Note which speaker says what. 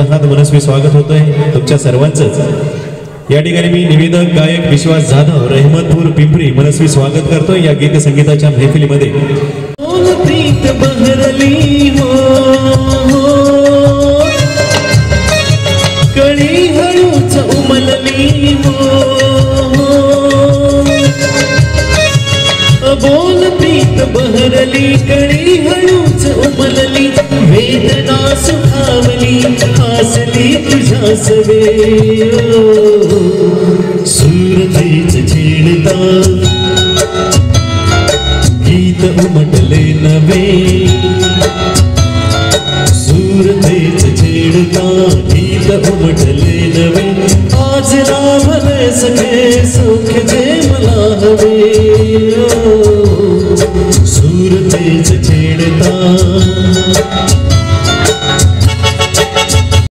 Speaker 1: हात मनस्वी स्वागत होतंय तुमच्या सर्वांचंच। या ठिकाणी मी निवेदक गायक विश्वास जाधव रहमतपूर पिंपरी मनस्वी स्वागत करतोय या गीत संगीताच्या महफिलीमध्ये।
Speaker 2: प्रीत बहरली हो कळी हळूच उमलली हो बोल प्रीत बहरली कळी हळूच उमलली वेदना सुखावली हसली तुझ्या सवे सुरतेच छेडता गीत उमटले नवे सुरतेच छेडता गीत उमटले नवे आज लाभले सखे सुख जे मला हवे सुरत